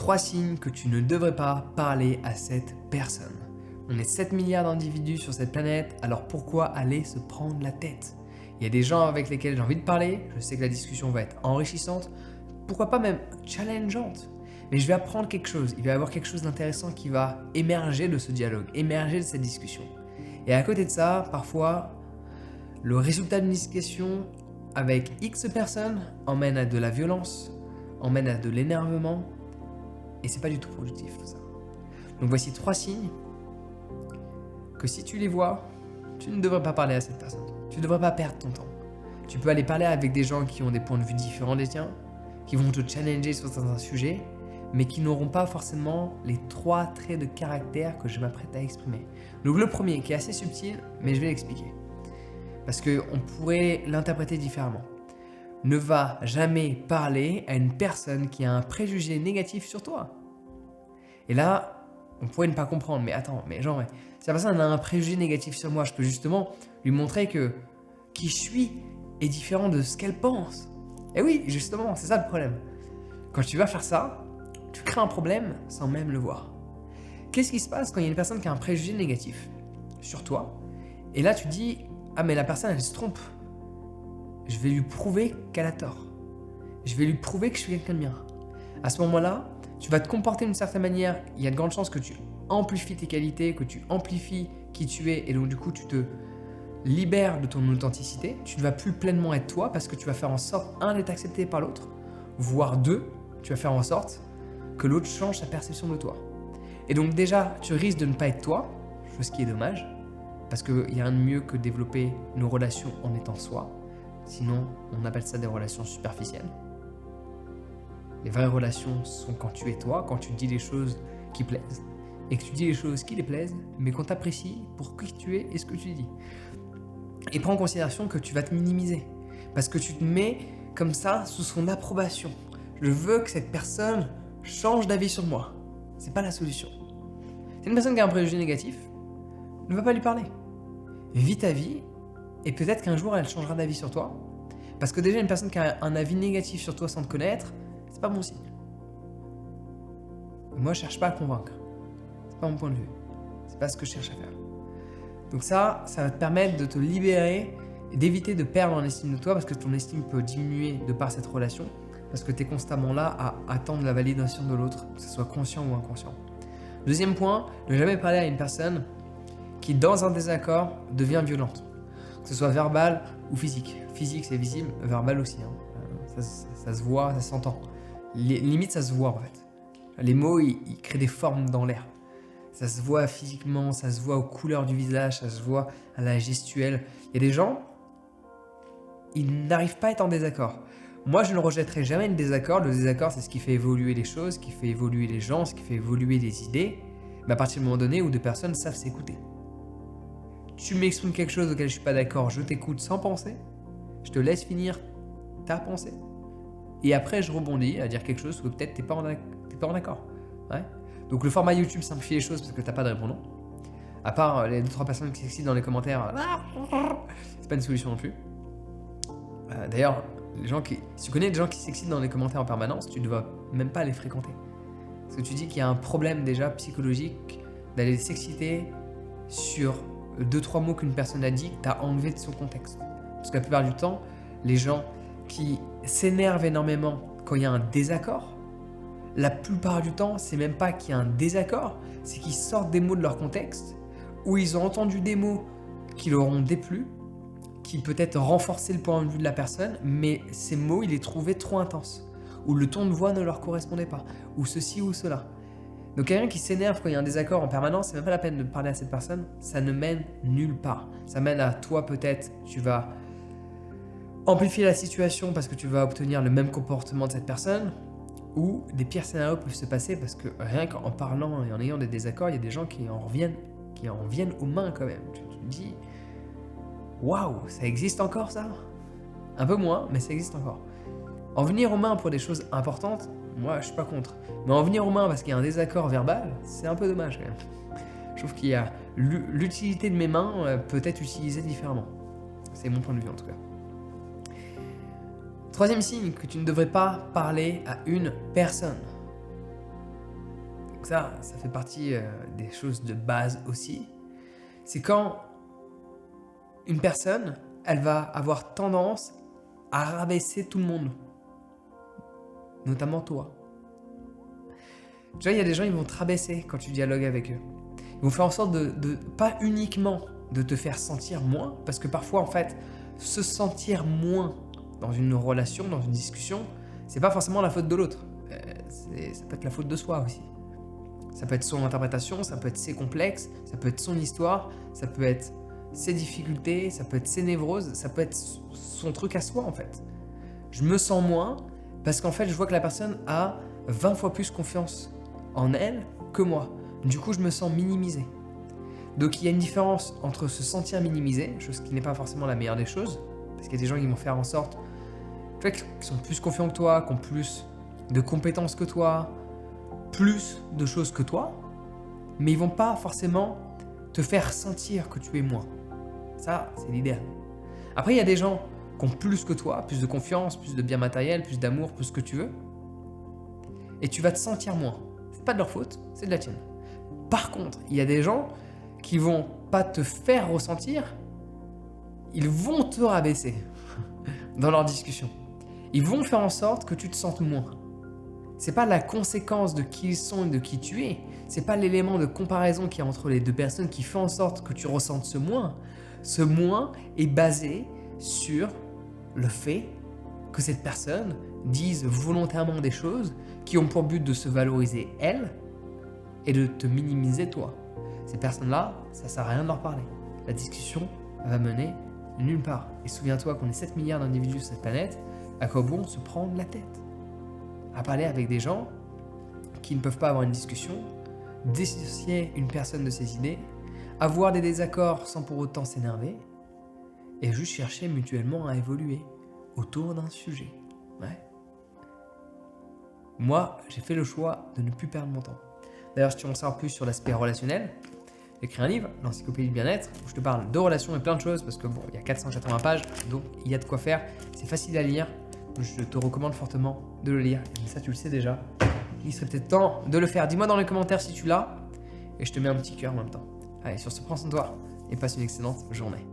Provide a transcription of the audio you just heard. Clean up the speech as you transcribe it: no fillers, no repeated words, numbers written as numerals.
3 signes que tu ne devrais pas parler à cette personne. On est 7 milliards d'individus sur cette planète, alors pourquoi aller se prendre la tête? Il y a des gens avec lesquels j'ai envie de parler, je sais que la discussion va être enrichissante, pourquoi pas même challengeante. Mais je vais apprendre quelque chose, il va y avoir quelque chose d'intéressant qui va émerger de ce dialogue, émerger de cette discussion. Et à côté de ça, parfois, le résultat d'une discussion avec X personnes emmène à de la violence, emmène à de l'énervement, et c'est pas du tout productif tout ça. Donc voici 3 signes que si tu les vois, tu ne devrais pas parler à cette personne. Tu ne devrais pas perdre ton temps. Tu peux aller parler avec des gens qui ont des points de vue différents des tiens, qui vont te challenger sur certains sujets, mais qui n'auront pas forcément les 3 traits de caractère que je m'apprête à exprimer. Donc le premier, qui est assez subtil, mais je vais l'expliquer. Parce qu'on pourrait l'interpréter différemment. Ne va jamais parler à une personne qui a un préjugé négatif sur toi. Et là, on pourrait ne pas comprendre, mais attends, mais genre, si la personne a un préjugé négatif sur moi, je peux justement lui montrer que qui je suis est différent de ce qu'elle pense. Et oui, justement, c'est ça le problème. Quand tu vas faire ça, tu crées un problème sans même le voir. Qu'est-ce qui se passe quand il y a une personne qui a un préjugé négatif sur toi? Et là, tu dis, ah mais la personne, elle se trompe. Je vais lui prouver qu'elle a tort. Je vais lui prouver que je suis quelqu'un de bien. À ce moment-là, tu vas te comporter d'une certaine manière. Il y a de grandes chances que tu amplifies tes qualités, que tu amplifies qui tu es, et donc du coup, tu te libères de ton authenticité. Tu ne vas plus pleinement être toi parce que tu vas faire en sorte, un, d'être accepté par l'autre, voire deux, tu vas faire en sorte que l'autre change sa perception de toi. Et donc déjà, tu risques de ne pas être toi, chose qui est dommage, parce qu'il n'y a rien de mieux que développer nos relations en étant soi. Sinon, on appelle ça des relations superficielles. Les vraies relations sont quand tu es toi, quand tu dis les choses qui plaisent, et que tu dis les choses qui les plaisent, mais qu'on t'apprécie pour qui tu es et ce que tu dis. Et prends en considération que tu vas te minimiser, parce que tu te mets comme ça sous son approbation. Je veux que cette personne change d'avis sur moi. C'est pas la solution. C'est une personne qui a un préjugé négatif, ne va pas lui parler. Vis ta vie, et peut-être qu'un jour elle changera d'avis sur toi. Parce que déjà, une personne qui a un avis négatif sur toi sans te connaître, c'est pas bon signe. Moi, je cherche pas à convaincre. C'est pas mon point de vue. C'est pas ce que je cherche à faire. Donc ça va te permettre de te libérer et d'éviter de perdre en estime de toi, parce que ton estime peut diminuer de par cette relation, parce que tu es constamment là à attendre la validation de l'autre, que ce soit conscient ou inconscient. Deuxième point, ne jamais parler à une personne qui, dans un désaccord, devient violente. Que ce soit verbal ou physique. Physique, c'est visible, verbal aussi. Ça se voit, ça s'entend. Limite, ça se voit en fait. Les mots, ils créent des formes dans l'air. Ça se voit physiquement, ça se voit aux couleurs du visage, ça se voit à la gestuelle. Il y a des gens, ils n'arrivent pas à être en désaccord. Moi, je ne rejetterai jamais le désaccord. Le désaccord, c'est ce qui fait évoluer les choses, ce qui fait évoluer les gens, ce qui fait évoluer les idées. Mais à partir du moment donné où deux personnes savent s'écouter. Tu m'exprimes quelque chose auquel je ne suis pas d'accord, je t'écoute sans penser. Je te laisse finir ta pensée. Et après, je rebondis à dire quelque chose où peut-être tu n'es pas en accord. Ouais. Donc le format YouTube simplifie les choses parce que tu n'as pas de répondant. À part les 2-3 personnes qui s'excitent dans les commentaires, c'est pas une solution non plus. D'ailleurs, si tu connais des gens qui s'excitent dans les commentaires en permanence, tu ne dois même pas les fréquenter. Parce que tu dis qu'il y a un problème déjà psychologique d'aller s'exciter sur 2-3 mots qu'une personne a dit que tu as enlevé de son contexte. Parce que la plupart du temps, les gens qui s'énervent énormément quand il y a un désaccord, la plupart du temps, c'est même pas qu'il y a un désaccord, c'est qu'ils sortent des mots de leur contexte, ou ils ont entendu des mots qui leur ont déplu, qui peut-être renforçaient le point de vue de la personne, mais ces mots, ils les trouvaient trop intenses, ou le ton de voix ne leur correspondait pas, ou ceci ou cela. Donc quelqu'un qui s'énerve quand il y a un désaccord en permanence, c'est même pas la peine de parler à cette personne, ça ne mène nulle part. Ça mène à toi peut-être, tu vas amplifier la situation parce que tu vas obtenir le même comportement de cette personne, ou des pires scénarios peuvent se passer parce que rien qu'en parlant et en ayant des désaccords, il y a des gens qui en viennent aux mains quand même. Tu te dis, waouh, ça existe encore ça? Un peu moins, mais ça existe encore. En venir aux mains pour des choses importantes, moi je suis pas contre. Mais en venir aux mains parce qu'il y a un désaccord verbal, c'est un peu dommage quand même. Je trouve qu'il y a l'utilité de mes mains peut être utilisée différemment. C'est mon point de vue en tout cas. Troisième signe que tu ne devrais pas parler à une personne. Donc ça fait partie des choses de base aussi. C'est quand une personne, elle va avoir tendance à rabaisser tout le monde, notamment toi. Déjà, il y a des gens, ils vont te rabaisser quand tu dialogues avec eux. Ils vont faire en sorte de pas uniquement de te faire sentir moins, parce que parfois, en fait, se sentir moins dans une relation, dans une discussion, c'est pas forcément la faute de l'autre. Ça peut être la faute de soi aussi. Ça peut être son interprétation, ça peut être ses complexes, ça peut être son histoire, ça peut être ses difficultés, ça peut être ses névroses, ça peut être son truc à soi en fait. Je me sens moins parce qu'en fait je vois que la personne a 20 fois plus confiance en elle que moi. Du coup je me sens minimisé. Donc il y a une différence entre se sentir minimisé, chose qui n'est pas forcément la meilleure des choses, parce qu'il y a des gens qui vont faire en sorte qui sont plus confiants que toi, qui ont plus de compétences que toi, plus de choses que toi, mais ils vont pas forcément te faire sentir que tu es moins. Ça, c'est l'idéal. Après, il y a des gens qui ont plus que toi, plus de confiance, plus de bien matériel, plus d'amour, plus ce que tu veux, et tu vas te sentir moins. C'est pas de leur faute, c'est de la tienne. Par contre, il y a des gens qui vont pas te faire ressentir, ils vont te rabaisser dans leur discussion. Ils vont faire en sorte que tu te sentes moins. C'est pas la conséquence de qui ils sont et de qui tu es. C'est pas l'élément de comparaison qu'il y a entre les deux personnes qui fait en sorte que tu ressentes ce moins. Ce moins est basé sur le fait que cette personne dise volontairement des choses qui ont pour but de se valoriser elle et de te minimiser toi. Ces personnes-là, ça sert à rien de leur parler. La discussion va mener nulle part. Et souviens-toi qu'on est 7 milliards d'individus sur cette planète, à quoi bon se prendre la tête à parler avec des gens qui ne peuvent pas avoir une discussion, dissocier une personne de ses idées, avoir des désaccords sans pour autant s'énerver, et juste chercher mutuellement à évoluer autour d'un sujet. Ouais. Moi, j'ai fait le choix de ne plus perdre mon temps. D'ailleurs, si tu veux en savoir plus sur l'aspect relationnel, j'ai écrit un livre, l'Encyclopédie du bien-être, où je te parle de relations et plein de choses, parce que bon, il y a 480 pages, donc il y a de quoi faire, c'est facile à lire. Je te recommande fortement de le lire. Mais ça, tu le sais déjà. Il serait peut-être temps de le faire. Dis-moi dans les commentaires si tu l'as. Et je te mets un petit cœur en même temps. Allez, sur ce, prends soin de toi et passe une excellente journée.